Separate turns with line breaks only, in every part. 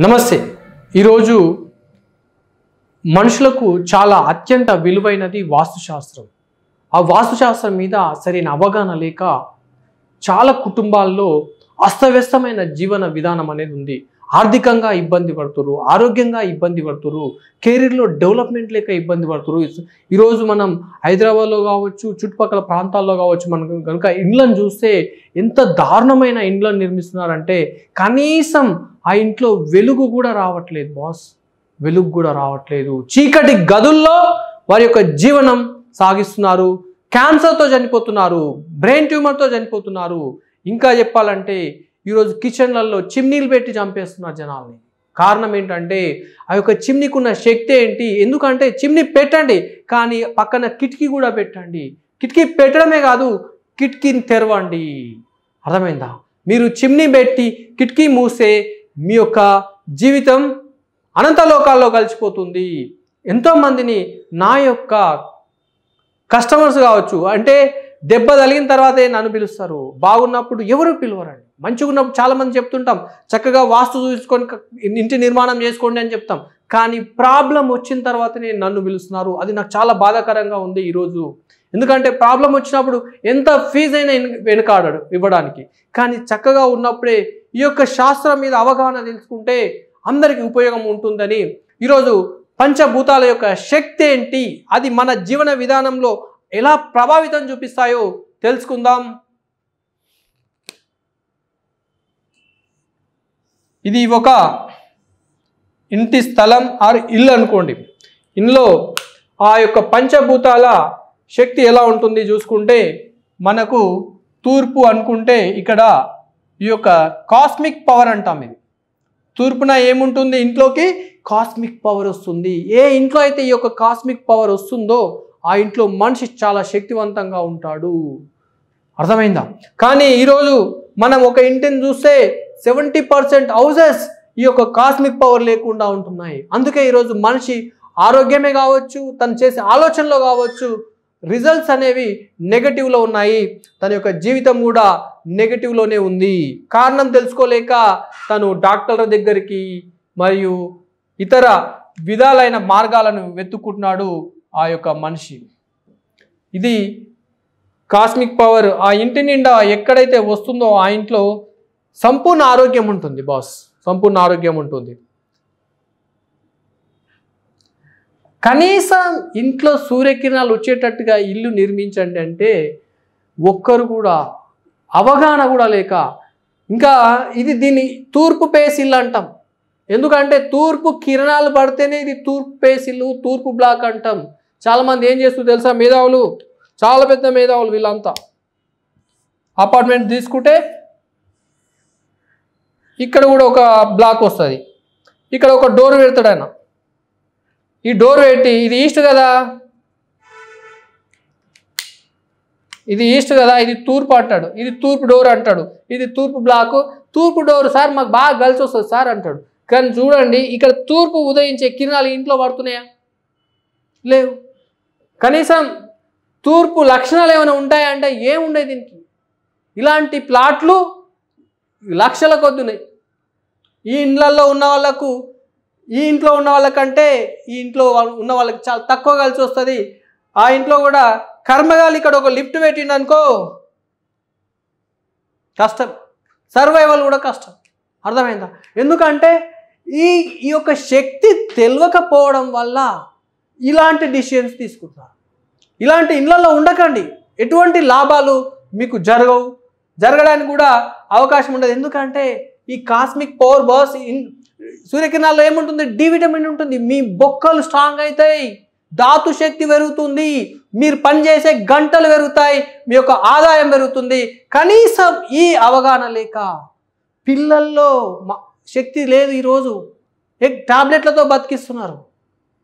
నమస్తే. ఈరోజు మనుషులకు చాలా అత్యంత విలువైనది వాస్తుశాస్త్రం. ఆ వాస్తుశాస్త్రం మీద సరైన అవగాహన లేక చాలా కుటుంబాల్లో అస్తవ్యస్తమైన జీవన విధానం అనేది ఉంది. ఆర్థికంగా ఇబ్బంది పడుతురు, ఆరోగ్యంగా ఇబ్బంది పడుతురు, కెరీర్లో డెవలప్మెంట్ లేక ఇబ్బంది పడుతురు. ఈరోజు మనం హైదరాబాద్లో కావచ్చు, చుట్టుపక్కల ప్రాంతాల్లో కావచ్చు, మనకు కనుక ఇండ్లను చూస్తే ఎంత దారుణమైన ఇండ్లను నిర్మిస్తున్నారంటే కనీసం ఆ ఇంట్లో వెలుగు కూడా రావట్లేదు బాస్, వెలుగు కూడా రావట్లేదు. చీకటి గదుల్లో వారి యొక్క జీవనం సాగిస్తున్నారు. క్యాన్సర్తో చనిపోతున్నారు, బ్రెయిన్ ట్యూమర్తో చనిపోతున్నారు. ఇంకా చెప్పాలంటే ఈరోజు కిచెన్లలో చిమ్నీలు పెట్టి చంపేస్తున్నారు జనాల్ని. కారణం ఏంటంటే ఆ యొక్క చిమ్నీకి ఉన్న శక్తి ఏంటి? ఎందుకంటే చిమ్నీ పెట్టండి కానీ పక్కన కిటికీ కూడా పెట్టండి. కిటికీ పెట్టడమే కాదు, కిటికీని తెరవండి. అర్థమైందా? మీరు చిమ్నీ పెట్టి కిటికీ మూస్తే మీ యొక్క జీవితం అనంత లోకాల్లో కలిసిపోతుంది. ఎంతోమందిని నా యొక్క కస్టమర్స్ కావచ్చు, అంటే దెబ్బ తగిలిన తర్వాతే నన్ను పిలుస్తారు, బాగున్నప్పుడు ఎవరు పిలవరండి. మంచిగా ఉన్నప్పుడు చాలామంది చెప్తుంటాం చక్కగా వాస్తు చూసుకొని ఇంటి నిర్మాణం చేసుకోండి అని చెప్తాం, కానీ ప్రాబ్లం వచ్చిన తర్వాతనే నన్ను పిలుస్తున్నారు. అది నాకు చాలా బాధాకరంగా ఉంది ఈరోజు. ఎందుకంటే ప్రాబ్లం వచ్చినప్పుడు ఎంత ఫీజు అయినా వెనుకాడడు ఇవ్వడానికి, కానీ చక్కగా ఉన్నప్పుడే ఈ యొక్క శాస్త్రం మీద అవగాహన తెలుసుకుంటే అందరికీ ఉపయోగం ఉంటుందని ఈరోజు పంచభూతాల యొక్క శక్తి ఏంటి, అది మన జీవన విధానంలో ఎలా ప్రభావితం చూపిస్తాయో తెలుసుకుందాం. ఇది ఒక ఇంటి స్థలం ఆర్ ఇల్లు అనుకోండి. ఇందులో ఆ యొక్క పంచభూతాల శక్తి ఎలా ఉంటుంది చూసుకుంటే మనకు తూర్పు అనుకుంటే ఇక్కడ ఈ యొక్క కాస్మిక్ పవర్ అంటాం. ఇది తూర్పున ఏముంటుంది? ఇంట్లోకి కాస్మిక్ పవర్ వస్తుంది. ఏ ఇంట్లో అయితే ఈ యొక్క కాస్మిక్ పవర్ వస్తుందో ఆ ఇంట్లో మనిషి చాలా శక్తివంతంగా ఉంటాడు. అర్థమైందా? కానీ ఈరోజు మనం ఒక ఇంటిని చూస్తే 70% హౌసెస్ ఈ యొక్క కాస్మిక్ పవర్ లేకుండా ఉంటున్నాయి. అందుకే ఈరోజు మనిషి ఆరోగ్యమే కావచ్చు, తను చేసే ఆలోచనలో కావచ్చు, రిజల్ట్స్ అనేవి నెగటివ్లో ఉన్నాయి. తన యొక్క జీవితం కూడా నెగటివ్లోనే ఉంది. కారణం తెలుసుకోలేక తను డాక్టర్ల దగ్గరికి మరియు ఇతర విధాలైన మార్గాలను వెతుక్కుంటున్నాడు ఆ యొక్క మనిషి. ఇది కాస్మిక్ పవర్ ఆ ఇంటి నిండా ఎక్కడైతే వస్తుందో ఆ ఇంట్లో సంపూర్ణ ఆరోగ్యం ఉంటుంది బాస్, సంపూర్ణ ఆరోగ్యం ఉంటుంది. కనీసం ఇంట్లో సూర్యకిరణాలు వచ్చేటట్టుగా ఇల్లు నిర్మించండి అంటే ఒక్కరు కూడా అవగాహన కూడా లేక, ఇంకా దీన్ని తూర్పు పేస్ ఇల్లు అంటాం. ఎందుకంటే తూర్పు కిరణాలు పడితేనే ఇది తూర్పు పేస్ ఇల్లు, తూర్పు బ్లాక్ అంటాం. చాలామంది ఏం చేస్తూ తెలుసా, మేధావులు, చాలా పెద్ద మేధావులు వీళ్ళంతా, అపార్ట్మెంట్ తీసుకుంటే ఇక్కడ కూడా ఒక బ్లాక్ వస్తుంది, ఇక్కడ ఒక డోర్ పెడతాడు ఆయన. ఈ డోర్ పెట్టి ఇది ఈస్ట్ కదా, ఇది ఈస్ట్ కదా, ఇది తూర్పు అంటాడు, ఇది తూర్పు డోర్ అంటాడు, ఇది తూర్పు బ్లాకు, తూర్పు డోర్ సార్ మాకు బాగా కలిసి వస్తుంది సార్ అంటాడు. కానీ చూడండి ఇక్కడ తూర్పు ఉదయించే కిరణాలు ఇంట్లో పడుతున్నాయా? లేవు. కనీసం తూర్పు లక్షణాలు ఏమైనా ఉంటాయా అంటే ఏముండే దీనికి? ఇలాంటి ప్లాట్లు లక్షల కొద్దున్నాయి. ఈ ఇండ్లలో ఉన్న వాళ్ళకు, ఈ ఇంట్లో ఉన్న వాళ్ళకంటే ఈ ఇంట్లో ఉన్న వాళ్ళకి చాలా తక్కువ కలిసి వస్తుంది. ఆ ఇంట్లో కూడా కర్మగాలి ఇక్కడ ఒక లిఫ్ట్ పెట్టిండు అనుకో కష్టం, సర్వైవల్ కూడా కష్టం. అర్థమైందా? ఎందుకంటే ఈ యొక్క శక్తి తెలియకపోవడం వల్ల ఇలాంటి డిసిషన్స్ తీసుకుంటారు. ఇలాంటి ఇళ్లలో ఉండకండి, ఎటువంటి లాభాలు మీకు జరగడానికి కూడా అవకాశం ఉండదు. ఎందుకంటే ఈ కాస్మిక్ పవర్ బాస్ సూర్యకిరణాల్లో ఏముంటుంది? డి విటమిన్ ఉంటుంది. మీ బొక్కలు స్ట్రాంగ్ అవుతాయి, ధాతు శక్తి పెరుగుతుంది, మీరు పనిచేసే గంటలు పెరుగుతాయి, మీ యొక్క ఆదాయం పెరుగుతుంది. కనీసం ఈ అవగాహన లేక పిల్లల్లో శక్తి లేదు. ఈరోజు టాబ్లెట్లతో బతికిస్తున్నారు.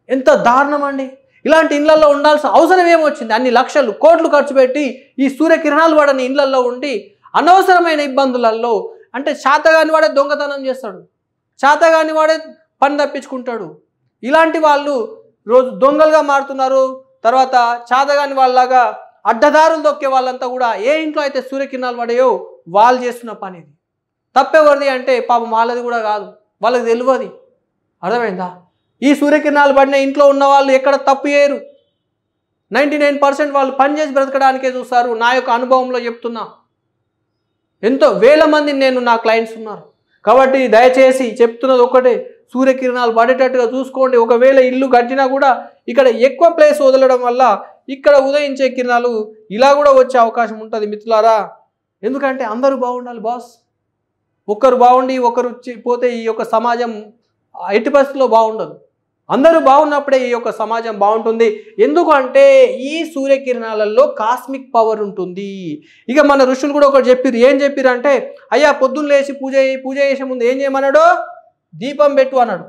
ఎంత దారుణం అండి! ఇలాంటి ఇళ్లలో ఉండాల్సిన అవసరం ఏమొచ్చింది? అన్ని లక్షలు కోట్లు ఖర్చు పెట్టి ఈ సూర్యకిరణాలు పడని ఇళ్లలో ఉండి అనవసరమైన ఇబ్బందులలో, అంటే చేతగాని వాడే దొంగతనం చేస్తాడు, చేతగాని వాడే పని తప్పించుకుంటాడు. ఇలాంటి వాళ్ళు రోజు దొంగలుగా మారుతున్నారు. తర్వాత చేతగాని వాళ్ళలాగా అడ్డదారులు దొక్కే వాళ్ళంతా కూడా ఏ ఇంట్లో అయితే సూర్యకిరణాలు పడాయో వాళ్ళు చేస్తున్న పని. ఇది తప్పెవరిది అంటే పాపం వాళ్ళది కూడా కాదు, వాళ్ళకి తెలియదు. అర్థమైందా? ఈ సూర్యకిరణాలు పడిన ఇంట్లో ఉన్న వాళ్ళు ఎక్కడ తప్పు చేయరు. 99% వాళ్ళు పనిచేసి బ్రతకడానికే చూస్తారు. నా యొక్క అనుభవంలో చెప్తున్నా. ఎంతో వేల మంది నా క్లయింట్స్ ఉన్నారు. కాబట్టి దయచేసి చెప్తున్నది ఒకటే, సూర్యకిరణాలు పడేటట్టుగా చూసుకోండి. ఒకవేళ ఇల్లు కట్టినా కూడా ఇక్కడ ఎక్కువ ప్లేస్ వదలడం వల్ల ఇక్కడ ఉదయించే కిరణాలు ఇలా కూడా వచ్చే అవకాశం ఉంటుంది మిత్రులారా. ఎందుకంటే అందరూ బాగుండాలి బాస్. ఒకరు బాగుండి ఒకరు పోతే ఈ యొక్క సమాజం ఎట్టి పరిస్థితుల్లో బాగుండదు. అందరూ బాగున్నప్పుడే ఈ యొక్క సమాజం బాగుంటుంది. ఎందుకంటే ఈ సూర్యకిరణాలలో కాస్మిక్ పవర్ ఉంటుంది. ఇక మన ఋషులు కూడా ఒకటి చెప్పారు. ఏం చెప్పారు అంటే, అయ్యా పొద్దున్న లేచి పూజ చేసే ముందు ఏం చేయమన్నాడు? దీపం పెట్టు అన్నాడు.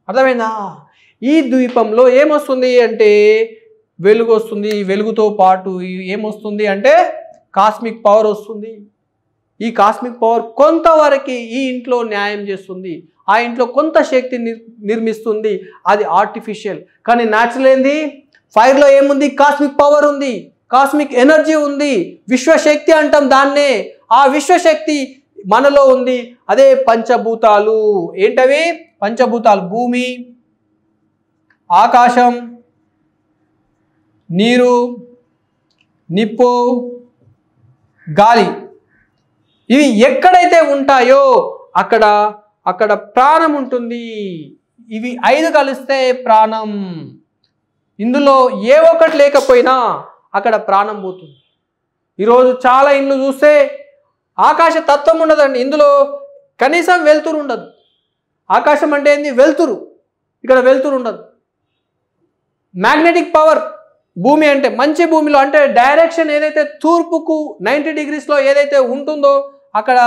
అర్థమైందా? ఈ దీపంలో ఏమొస్తుంది అంటే వెలుగు వస్తుంది. వెలుగుతో పాటు ఏమొస్తుంది అంటే కాస్మిక్ పవర్ వస్తుంది. ఈ కాస్మిక్ పవర్ కొంతవరకు ఈ ఇంట్లో న్యాయం చేస్తుంది. ఆ ఇంట్లో కొంత శక్తి నిర్మిస్తుంది. అది ఆర్టిఫిషియల్. కానీ న్యాచురల్ ఏంది? ఫైర్లో ఏముంది? కాస్మిక్ పవర్ ఉంది, కాస్మిక్ ఎనర్జీ ఉంది, విశ్వశక్తి అంటాం దాన్నే. ఆ విశ్వశక్తి మనలో ఉంది. అదే పంచభూతాలు. ఏంటవి? పంచభూతాలు: భూమి, ఆకాశం, నీరు, నిప్పు, గాలి. ఇవి ఎక్కడైతే ఉంటాయో అక్కడ ప్రాణం ఉంటుంది. ఇవి 5 కలిస్తే ప్రాణం. ఇందులో ఏ ఒక్కటి లేకపోయినా అక్కడ ప్రాణం పోతుంది. ఈరోజు చాలా ఇండ్లు చూస్తే ఆకాశ తత్వం ఉండదండి. ఇందులో కనీసం వెలుతురు ఉండదు. ఆకాశం అంటే ఏంది? వెలుతురు. ఇక్కడ వెలుతురు ఉండదు. Magnetic power. భూమి అంటే మంచి భూమిలో అంటే డైరెక్షన్ ఏదైతే తూర్పుకు 90 డిగ్రీస్లో ఏదైతే ఉంటుందో అక్కడ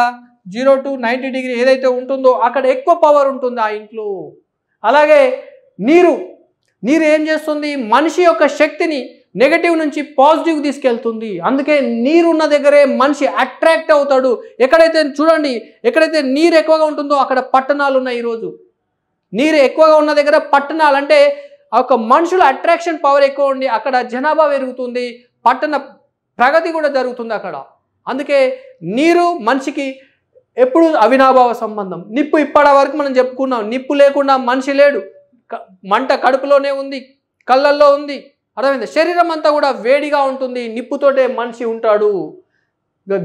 0 to 90 డిగ్రీ ఏదైతే ఉంటుందో అక్కడ ఎక్కువ పవర్ ఉంటుంది ఆ ఇంట్లో. అలాగే నీరు ఏం చేస్తుంది? మనిషి యొక్క శక్తిని నెగటివ్ నుంచి పాజిటివ్ తీసుకెళ్తుంది. అందుకే నీరు ఉన్న దగ్గరే మనిషి అట్రాక్ట్ అవుతాడు. ఎక్కడైతే చూడండి, ఎక్కడైతే నీరు ఎక్కువగా ఉంటుందో అక్కడ పట్టణాలు ఉన్నాయి. ఈరోజు నీరు ఎక్కువగా ఉన్న దగ్గర పట్టణాలు అంటే ఒక మనుషుల అట్రాక్షన్ పవర్ ఎక్కువ ఉండి అక్కడ జనాభా పెరుగుతుంది, పట్టణ ప్రగతి కూడా జరుగుతుంది అక్కడ. అందుకే నీరు మనిషికి ఎప్పుడు అవినాభావ సంబంధం. నిప్పు ఇప్పటి వరకు మనం చెప్పుకున్నాం. నిప్పు లేకుండా మనిషి లేడు. మంట కడుపులోనే ఉంది, కళ్ళల్లో ఉంది. అర్థమైంది? శరీరం అంతా కూడా వేడిగా ఉంటుంది. నిప్పుతోటే మనిషి ఉంటాడు.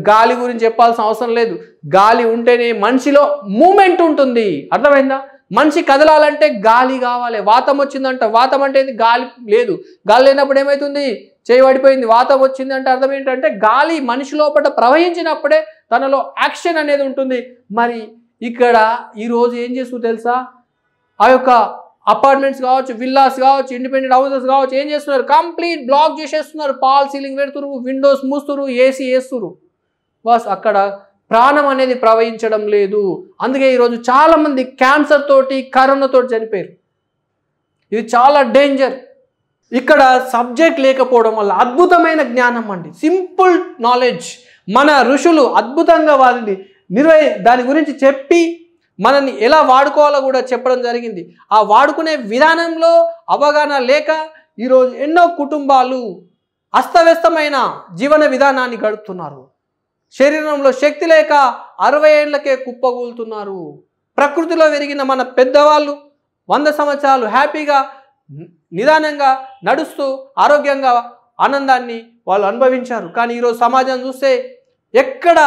గాలి గురించి చెప్పాల్సిన అవసరం లేదు. గాలి ఉంటేనే మనిషిలో మూమెంట్ ఉంటుంది. అర్థమైందా? మనిషి కదలాలంటే గాలి కావాలి. వాతం వచ్చిందంట. వాతం అంటే గాలి లేదు. గాలి లేనప్పుడు ఏమవుతుంది? చేయబడిపోయింది. వాతం వచ్చింది అంటే అర్థం ఏంటంటే గాలి మనిషి లోపల ప్రవహించినప్పుడే తనలో యాక్షన్ అనేది ఉంటుంది. మరి ఇక్కడ ఈరోజు ఏం చేస్తూ తెలుసా? ఆ యొక్క అపార్ట్మెంట్స్ కావచ్చు, విల్లాస్ కావచ్చు, ఇండిపెండెంట్ హౌసెస్ కావచ్చు, ఏం చేస్తున్నారు? కంప్లీట్ బ్లాక్ చేసేస్తున్నారు. పాల్ సీలింగ్ పెడుతురు, విండోస్ మూస్తురు, ఏసీ వేస్తురు. బస్ అక్కడ ప్రాణం అనేది ప్రవహించడం లేదు. అందుకే ఈరోజు చాలామంది క్యాన్సర్ తోటి, కరోనా తోటి చనిపోయారు. ఇది చాలా డేంజర్. ఇక్కడ సబ్జెక్ట్ లేకపోవడం వల్ల అద్భుతమైన జ్ఞానం అండి, సింపుల్ నాలెడ్జ్ మన ఋషులు అద్భుతంగా వారిని దాని గురించి చెప్పి మనల్ని ఎలా వాడుకోవాలో కూడా చెప్పడం జరిగింది. ఆ వాడుకునే విధానంలో అవగాహన లేక ఈరోజు ఎన్నో కుటుంబాలు అస్తవ్యస్తమైన జీవన విధానాన్ని గడుపుతున్నారు. శరీరంలో శక్తి లేక 60 ఏళ్లకే కుప్పగూలుతున్నారు. ప్రకృతిలో పెరిగిన మన పెద్దవాళ్ళు 100 సంవత్సరాలు హ్యాపీగా నిదానంగా నడుస్తూ ఆరోగ్యంగా ఆనందాన్ని వాళ్ళు అనుభవించారు. కానీ ఈరోజు సమాజం చూస్తే ఎక్కడ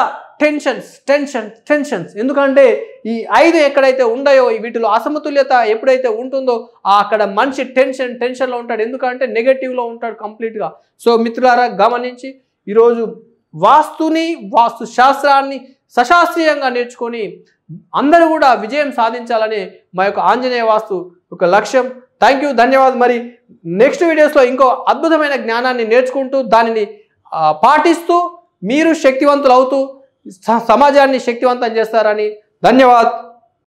టెన్షన్స్. ఎందుకంటే ఈ 5 ఎక్కడైతే ఉన్నాయో వీటిలో అసమతుల్యత ఎప్పుడైతే ఉంటుందో అక్కడ మనిషి టెన్షన్లో ఉంటాడు. ఎందుకంటే నెగటివ్లో ఉంటాడు కంప్లీట్గా. సో మిత్రులారా, గమనించి ఈరోజు వాస్తుని, వాస్తు శాస్త్రాన్ని సశాస్త్రీయంగా నేర్చుకొని అందరూ కూడా విజయం సాధించాలని మా యొక్క ఆంజనేయ వాస్తు ఒక లక్ష్యం. థ్యాంక్ యూ, ధన్యవాదాలు. మరి నెక్స్ట్ వీడియోస్లో ఇంకో అద్భుతమైన జ్ఞానాన్ని నేర్చుకుంటూ దానిని పాటిస్తూ మీరు శక్తివంతులు అవుతూ సమాజాన్ని శక్తివంతం చేస్తారని. ధన్యవాదాలు.